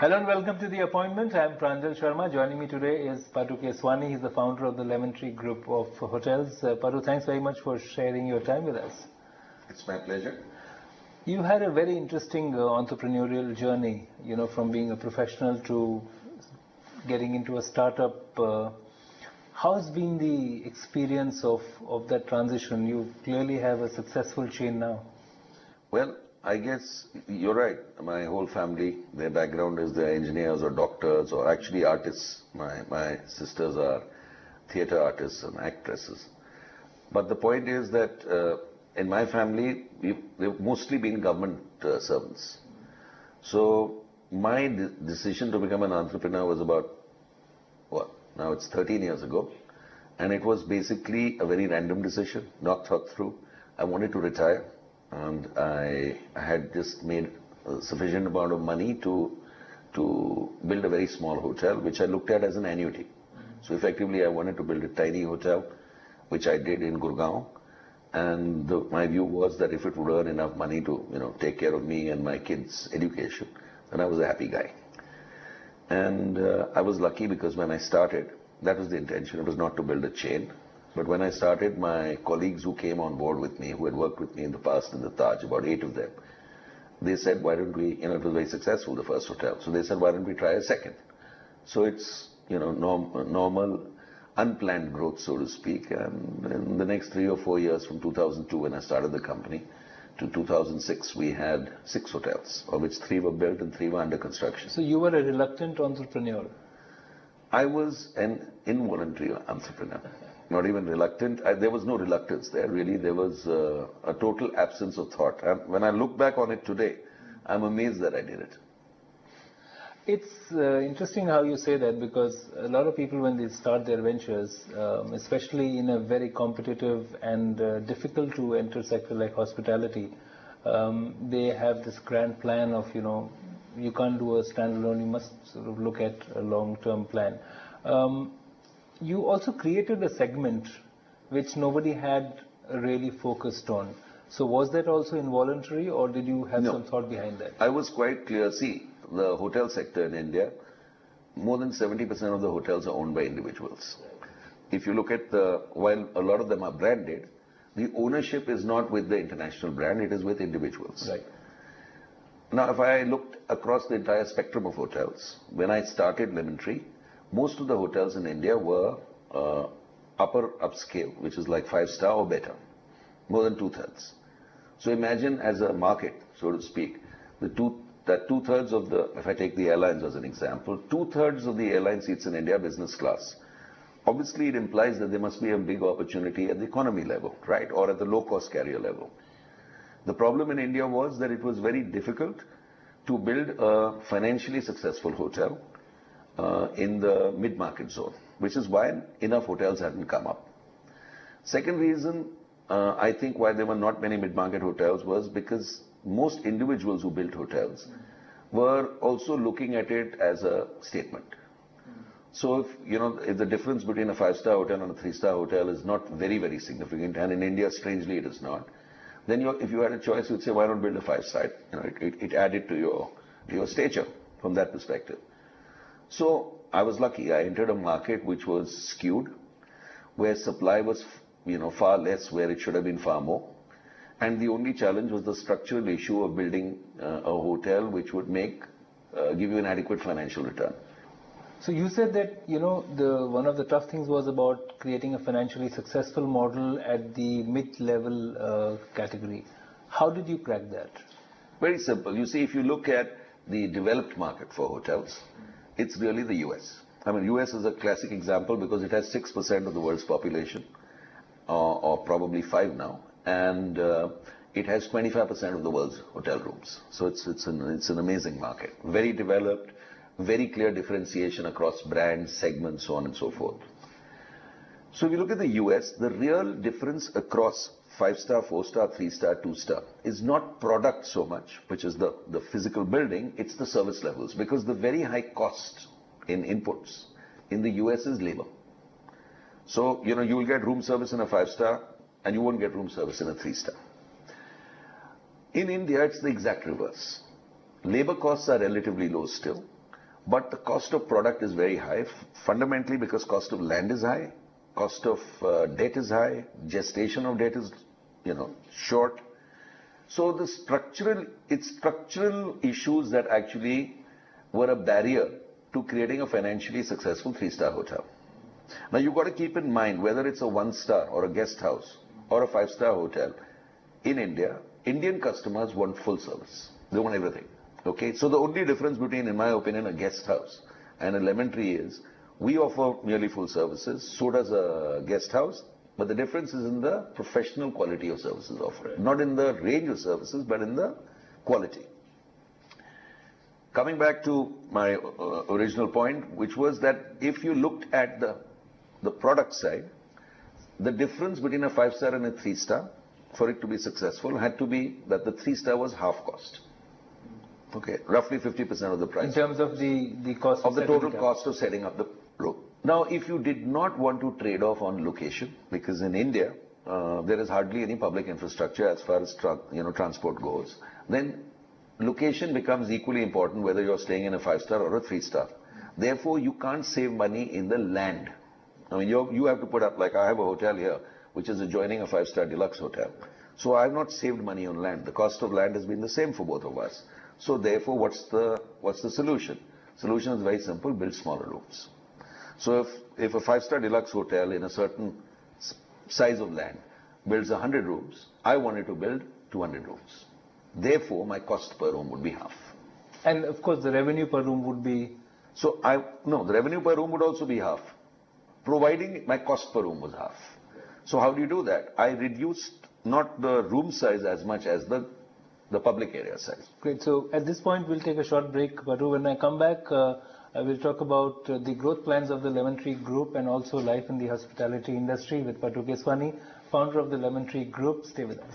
Hello and welcome to The Appointment. I am Pranjal Sharma. Joining me today is Patu Keswani. He's the founder of the Lemon Tree Group of Hotels. Patu, thanks very much for sharing your time with us. It's my pleasure. You had a very interesting entrepreneurial journey, from being a professional to getting into a startup. How's been the experience of that transition? You clearly have a successful chain now. Well, I guess you're right. My whole family, their background is they're engineers or doctors or actually artists. My sisters are theatre artists and actresses. But the point is that in my family, we've mostly been government servants. So my decision to become an entrepreneur was about, now it's 13 years ago. And it was basically a very random decision, not thought through. I wanted to retire. And I had just made a sufficient amount of money to build a very small hotel, which I looked at as an annuity. So effectively, I wanted to build a tiny hotel, which I did in Gurgaon. And my view was that if it would earn enough money to, take care of me and my kids' education, then I was a happy guy. And I was lucky because when I started, that was the intention. It was not to build a chain. But when I started, my colleagues who came on board with me, who had worked with me in the past in the Taj, about 8 of them, they said, why don't we, it was very successful, the first hotel. So they said, why don't we try a second? So it's, normal, unplanned growth, so to speak. And in the next 3 or 4 years, from 2002, when I started the company, to 2006, we had 6 hotels, of which 3 were built and 3 were under construction. So you were a reluctant entrepreneur? I was an involuntary entrepreneur. Not even reluctant. There was no reluctance there, really. There was a total absence of thought. And when I look back on it today, I'm amazed that I did it. It's interesting how you say that, because a lot of people, when they start their ventures, especially in a very competitive and difficult to enter sector like hospitality, they have this grand plan of, you can't do a standalone, you must sort of look at a long-term plan. You also created a segment which nobody had really focused on. So was that also involuntary, or did you have some thought behind that? I was quite clear. See, the hotel sector in India, more than 70% of the hotels are owned by individuals. If you look at while a lot of them are branded, the ownership is not with the international brand, it is with individuals. Right. Now, if I looked across the entire spectrum of hotels, when I started Lemon Tree, most of the hotels in India were upper upscale, which is like 5-star or better, more than 2/3. So imagine as a market, so to speak, that 2/3 of if I take the airlines as an example, 2/3 of the airline seats in India are business class. Obviously, it implies that there must be a big opportunity at the economy level, right, or at the low-cost carrier level. The problem in India was that it was very difficult to build a financially successful hotel in the mid-market zone, which is why enough hotels hadn't come up. Second reason, I think why there were not many mid-market hotels was because most individuals who built hotels were also looking at it as a statement. So if the difference between a 5-star hotel and a 3-star hotel is not very, very significant, and in India, strangely, it is not, then if you had a choice, you'd say, why not build a 5-star? It added to your stature from that perspective. So I was lucky. I entered a market which was skewed, where supply was, far less, where it should have been far more. And the only challenge was the structural issue of building a hotel which would give you an adequate financial return. So you said that, one of the tough things was about creating a financially successful model at the mid-level category. How did you crack that? Very simple. You see, if you look at the developed market for hotels, it's really the US. I mean, US is a classic example because it has 6% of the world's population, or probably 5 now, and it has 25% of the world's hotel rooms. So it's an amazing market. Very developed, very clear differentiation across brands, segments, so on and so forth. So if you look at the US, the real difference across 5-star, 4-star, 3-star, 2-star is not product so much, which is the physical building, it's the service levels. Because the very high cost in inputs in the US is labor. So, you will get room service in a 5-star and you won't get room service in a 3-star. In India, it's the exact reverse. Labor costs are relatively low still, But the cost of product is very high, fundamentally because cost of land is high, cost of debt is high, gestation of debt is, short. So it's structural issues that actually were a barrier to creating a financially successful 3-star hotel. Now you've got to keep in mind whether it's a 1-star or a guest house or a 5-star hotel. In India, Indian customers want full service. They want everything. Okay, so the only difference between, in my opinion, a guest house and a lemon tree is we offer nearly full services, so does a guest house, but the difference is in the professional quality of services offered. Not in the range of services, but in the quality. Coming back to my original point, which was that if you looked at the product side, the difference between a 5-star and a 3-star, for it to be successful, had to be that the 3-star was half cost. Okay, roughly 50% of the price. In terms of the cost of the total cost of setting up the room. Now, if you did not want to trade off on location, because in India, there is hardly any public infrastructure as far as transport goes, then location becomes equally important whether you're staying in a 5-star or a 3-star. Therefore, you can't save money in the land. I mean, you have to put up, like I have a hotel here, which is adjoining a 5-star deluxe hotel. So I have not saved money on land. The cost of land has been the same for both of us. So therefore, what's the solution? Solution is very simple: build smaller rooms. So if a 5-star deluxe hotel in a certain size of land builds 100 rooms, I wanted to build 200 rooms. Therefore, my cost per room would be half. And of course, the revenue per room would be. So the revenue per room would also be half, providing my cost per room was half. So how do you do that? I reduced not the room size as much as the public area size. Great. So at this point, we'll take a short break. Patu, when I come back, I will talk about the growth plans of the Lemon Tree Group and also life in the hospitality industry with Patu Keswani, founder of the Lemon Tree Group. Stay with us.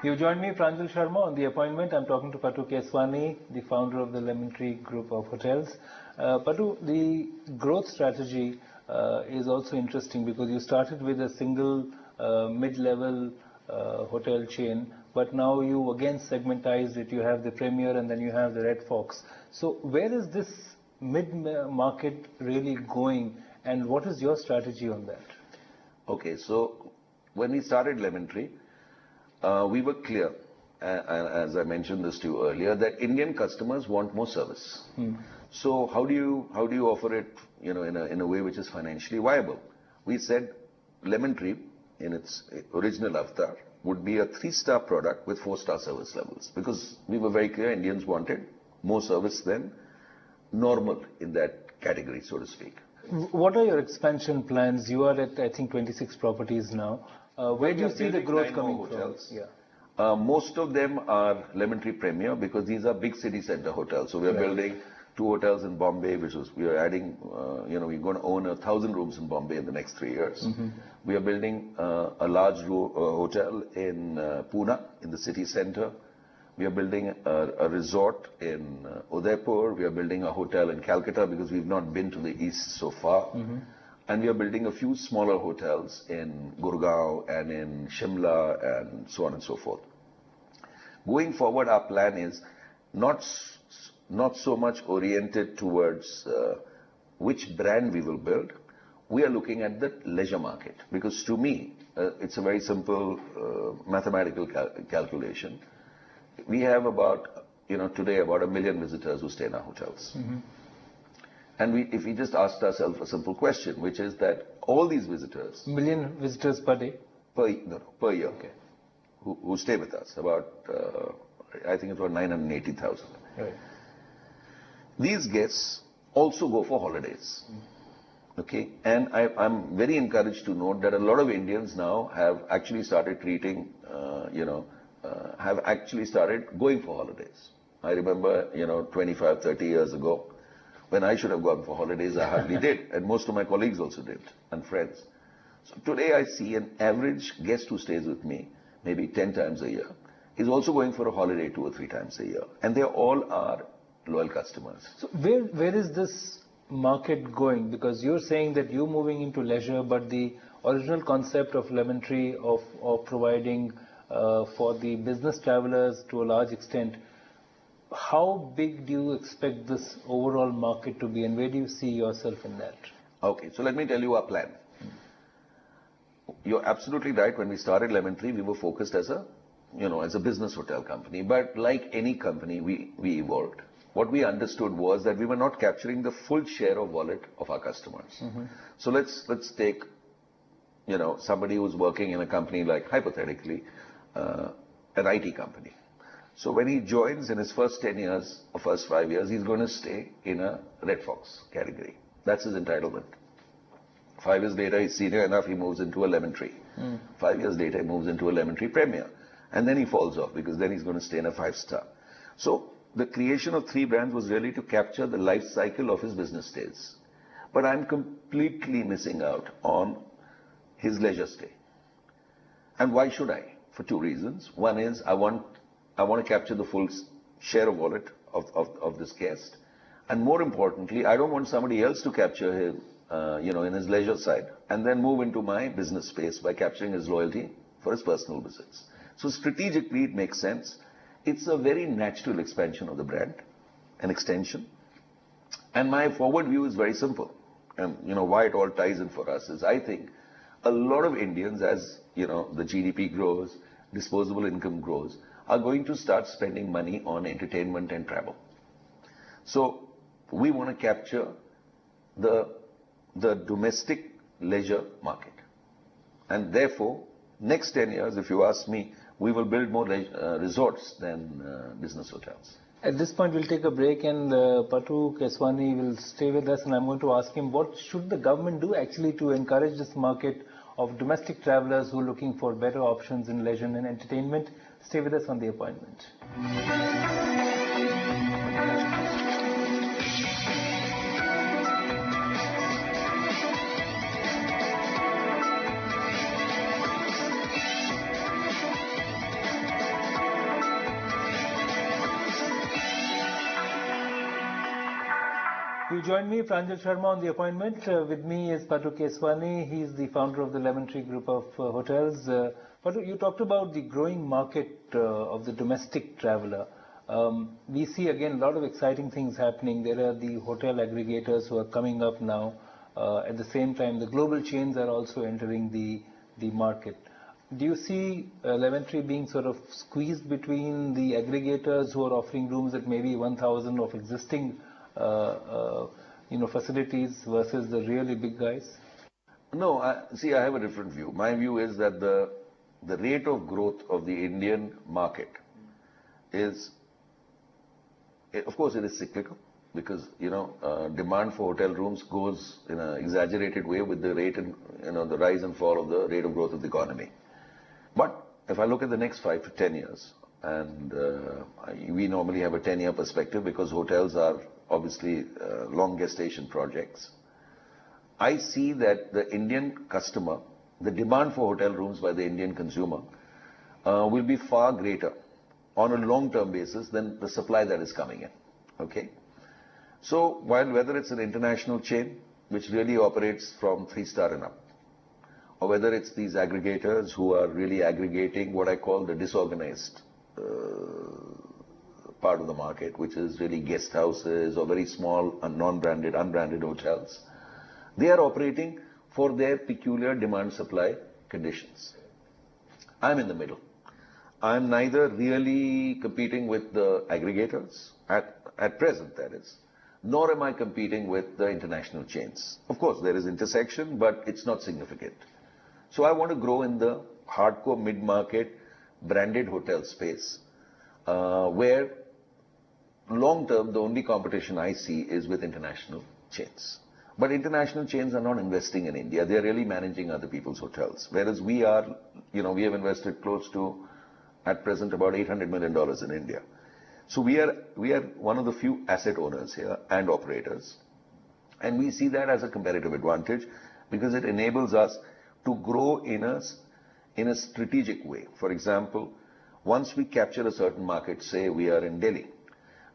You joined me, Pranjal Sharma, on the appointment. I'm talking to Patu Keswani, the founder of the Lemon Tree Group of Hotels. Patu, the growth strategy is also interesting because you started with a single mid-level hotel chain, but now you again segmentized it. You have the Premier and then you have the Red Fox. So where is this mid-market really going, and what is your strategy on that? Okay, so when we started Lemon Tree, we were clear, as I mentioned this to you earlier, that Indian customers want more service. So how do you offer it, in a way which is financially viable? We said Lemon Tree, in its original avatar, would be a 3-star product with 4-star service levels, because we were very clear Indians wanted more service than normal in that category, so to speak. What are your expansion plans? You are at, I think, 26 properties now. Where do you see the growth coming from? Yeah. Most of them are Lemon Tree Premier because these are big city center hotels. So we are building 2 hotels in Bombay, we are adding, we're going to own 1,000 rooms in Bombay in the next 3 years. We are building a large hotel in Pune, in the city center. We are building a resort in Udaipur. We are building a hotel in Calcutta because we've not been to the east so far. And we are building a few smaller hotels in Gurgaon and in Shimla and so on and so forth. Going forward, our plan is not so much oriented towards which brand we will build. We are looking at the leisure market because to me, it's a very simple mathematical calculation. We have today about 1 million visitors who stay in our hotels. And if we just asked ourselves a simple question, which is that all these visitors... 1 million visitors per day? Per year. Okay. Who stay with us. About, I think it's about 980,000. Right. These guests also go for holidays. Okay. And I'm very encouraged to note that a lot of Indians now have actually started have actually started going for holidays. I remember, 25, 30 years ago, when I should have gone for holidays, I hardly did. And most of my colleagues also did, and friends. So today I see an average guest who stays with me maybe 10 times a year is also going for a holiday 2 or 3 times a year. And they all are loyal customers. So where is this market going? Because you're saying that you're moving into leisure, but the original concept of Lemon Tree of providing for the business travelers to a large extent, how big do you expect this overall market to be, and where do you see yourself in that? Okay, so let me tell you our plan. You're absolutely right. When we started Lemon Tree, we were focused as a business hotel company. But like any company, we evolved. What we understood was that we were not capturing the full share of wallet of our customers. So let's take, somebody who's working in a company like, hypothetically, an IT company. So when he joins in his first 10 years or first 5 years, he's going to stay in a Red Fox category. That's his entitlement. 5 years later, he's senior enough, he moves into a Lemon Tree. 5 years later, he moves into a Lemon Tree Premier. And then he falls off because then he's going to stay in a 5-star. So the creation of 3 brands was really to capture the life cycle of his business days. But I'm completely missing out on his leisure stay. And why should I? For 2 reasons. One is I want to capture the full share of wallet of this guest. And more importantly, I don't want somebody else to capture him, in his leisure side and then move into my business space by capturing his loyalty for his personal visits. So strategically, it makes sense. It's a very natural expansion of the brand, an extension. And my forward view is very simple. And, why it all ties in for us is I think a lot of Indians, as, the GDP grows, disposable income grows, are going to start spending money on entertainment and travel. So we want to capture the domestic leisure market. And therefore, next 10 years, if you ask me, we will build more resorts than business hotels. At this point, we'll take a break, and Patu Keswani will stay with us, and I'm going to ask him what should the government do actually to encourage this market of domestic travelers who are looking for better options in leisure and entertainment. Stay with us on The Appointment. You join me, Pranjal Sharma, on The Appointment. With me is Patu Keswani. He's the founder of the Lemon Tree Group of Hotels. Patu, you talked about the growing market of the domestic traveler. We see, again, a lot of exciting things happening. There are the hotel aggregators who are coming up now. At the same time, the global chains are also entering the market. Do you see Lemon Tree being sort of squeezed between the aggregators who are offering rooms at maybe 1,000 of existing facilities versus the really big guys? No, I have a different view. My view is that the rate of growth of the Indian market is, of course, it is cyclical because, demand for hotel rooms goes in an exaggerated way with the rate and, the rise and fall of the rate of growth of the economy. But if I look at the next 5 to 10 years, and we normally have a 10-year perspective because hotels are obviously long gestation projects, I see that the Indian customer, the demand for hotel rooms by the Indian consumer will be far greater on a long-term basis than the supply that is coming in. Okay? So whether it's an international chain which really operates from 3-star and up, or whether it's these aggregators who are really aggregating what I call the disorganized part of the market, which is really guest houses or very small non-branded, unbranded hotels. They are operating for their peculiar demand-supply conditions. I'm in the middle. I'm neither really competing with the aggregators, at present that is, nor am I competing with the international chains. Of course, there is intersection, but it's not significant. So I want to grow in the hardcore mid-market branded hotel space, where long-term, the only competition I see is with international chains. But international chains are not investing in India. They're really managing other people's hotels. Whereas we are, we have invested close to, at present, about $800 million in India. So we are one of the few asset owners here and operators. And we see that as a competitive advantage because it enables us to grow in a strategic way. For example, Once we capture a certain market, say we are in Delhi,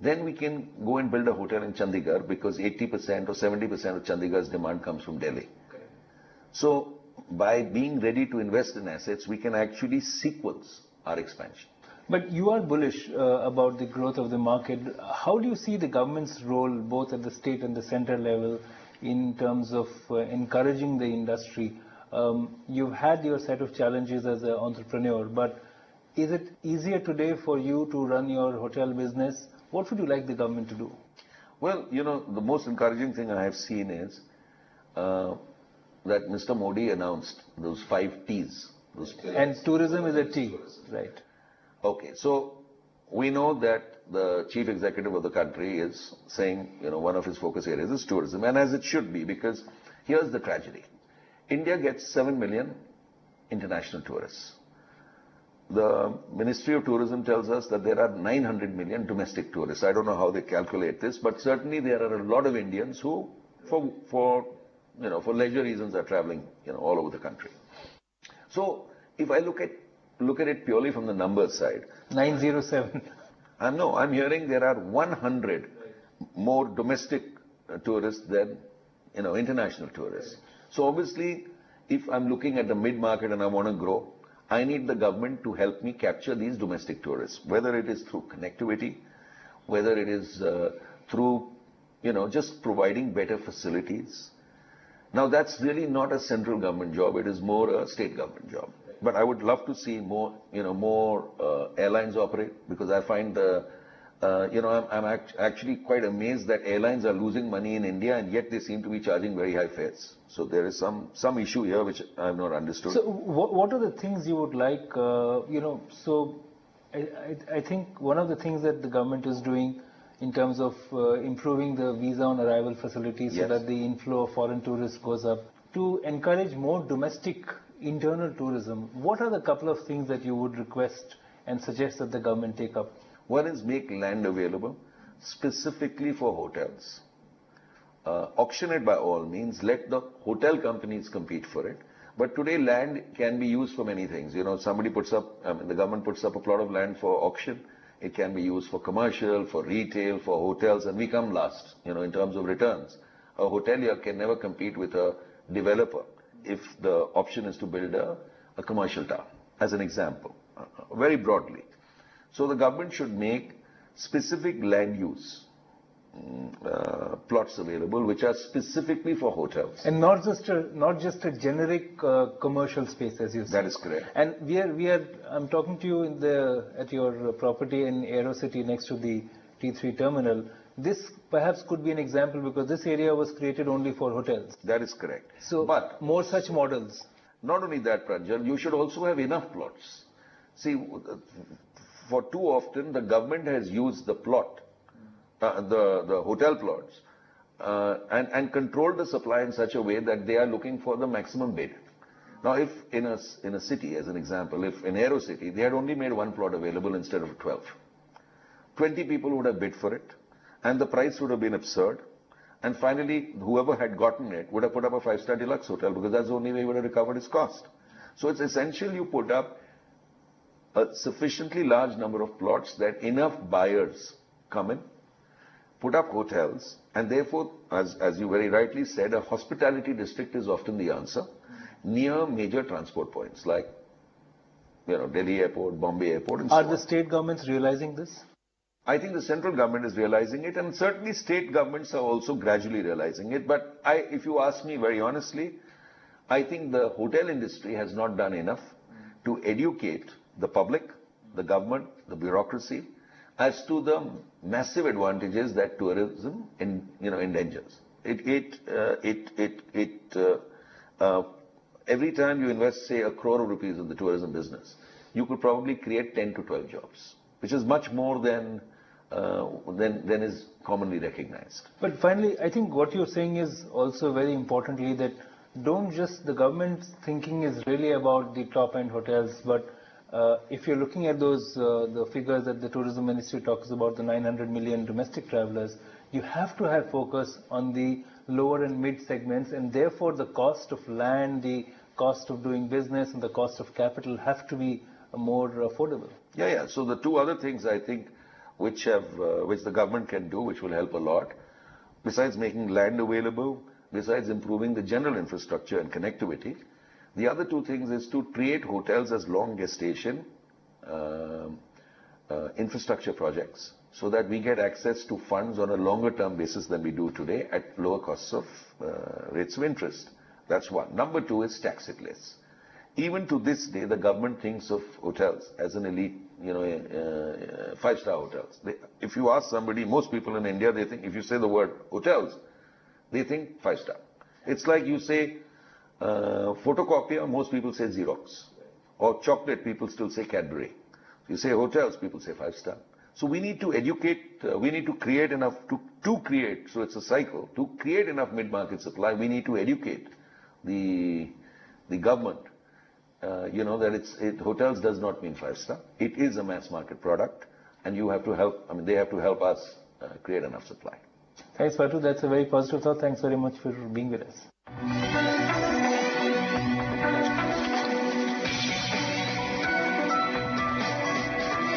then we can go and build a hotel in Chandigarh because 80% or 70% of Chandigarh's demand comes from Delhi. Okay. So by being ready to invest in assets, we can actually sequence our expansion. But you are bullish about the growth of the market. How do you see the government's role both at the state and the center level in terms of encouraging the industry? You've had your set of challenges as an entrepreneur, but is it easier today for you to run your hotel business? What would you like the government to do? Well, the most encouraging thing I have seen is that Mr. Modi announced those 5 T's. And tourism is a T, right? Okay, so we know that the chief executive of the country is saying, one of his focus areas is tourism, and as it should be, because here's the tragedy. India gets 7 million international tourists. The Ministry of Tourism tells us that there are 900 million domestic tourists. I don't know how they calculate this, but certainly there are a lot of Indians who, for leisure reasons, are traveling, all over the country. So if I look at it purely from the numbers side, 907. I'm hearing there are 100 more domestic tourists than international tourists. So obviously, if I'm looking at the mid market and I want to grow, I need the government to help me capture these domestic tourists, whether it is through connectivity, whether it is through, just providing better facilities. Now, that's really not a central government job. It is more a state government job. But I would love to see more airlines operate, because I find I'm actually quite amazed that airlines are losing money in India, and yet they seem to be charging very high fares. So there is some issue here which I have not understood. So what are the things you would like, so I think one of the things that the government is doing in terms of improving the visa on arrival facilities, yes, so that the inflow of foreign tourists goes up, to encourage more domestic internal tourism. What are the couple of things that you would request and suggest that the government take up? One is make land available specifically for hotels. Auction it by all means. Let the hotel companies compete for it. But today land can be used for many things. Somebody puts up, the government puts up a plot of land for auction. It can be used for commercial, for retail, for hotels, and we come last, in terms of returns. A hotelier can never compete with a developer if the option is to build a commercial tower, as an example, very broadly. So the government should make specific land use plots available, which are specifically for hotels, and not just a generic commercial space, as you said. That is correct. And I'm talking to you at your property in AeroCity next to the T3 terminal. This perhaps could be an example, because this area was created only for hotels. That is correct. So, but more such models. Not only that, Pranjal, you should also have enough plots. See, for too often, the government has used the plot, the hotel plots, and controlled the supply in such a way that they are looking for the maximum bid. Now, if in a city, as an example, if in AeroCity, they had only made 1 plot available instead of 12, 20 people would have bid for it, and the price would have been absurd. And finally, whoever had gotten it would have put up a 5-star deluxe hotel, because that's the only way he would have recovered his cost. So it's essential you put up a sufficiently large number of plots that enough buyers come in, put up hotels, and therefore, as you very rightly said, a hospitality district is often the answer, near major transport points like, Delhi Airport, Bombay Airport, and so on. Are the state governments realizing this? I think the central government is realizing it, and certainly state governments are also gradually realizing it. But if you ask me very honestly, I think the hotel industry has not done enough to educate the public, the government, the bureaucracy, as to the massive advantages that tourism endangers. Every time you invest, say, 1 crore rupees in the tourism business, you could probably create 10 to 12 jobs, which is much more than is commonly recognized. But finally, I think what you're saying is also very importantly that the government's thinking is really about the top-end hotels, but if you're looking at the figures that the tourism ministry talks about, the 900 million domestic travelers, you have to have focus on the lower and mid segments, and therefore the cost of land, the cost of doing business, and the cost of capital have to be more affordable. Yeah. So the two other things I think which the government can do, which will help a lot, besides making land available, besides improving the general infrastructure and connectivity, the other two things is to create hotels as long gestation infrastructure projects, so that we get access to funds on a longer term basis than we do today at lower costs of rates of interest. That's one. Number two is tax it less. Even to this day, the government thinks of hotels as an elite, five-star hotels. If you ask somebody, most people in India, they think, if you say the word hotels, they think five-star. It's like you say photocopier, most people say Xerox. Or chocolate, people still say Cadbury. You say hotels, people say five-star. So we need to educate, we need to create enough, to create, so it's a cycle, to create enough mid-market supply, we need to educate the government, that hotels does not mean five-star. It is a mass market product, and you have to help, they have to help us create enough supply. Thanks, Patu. That's a very positive thought. Thanks very much for being with us.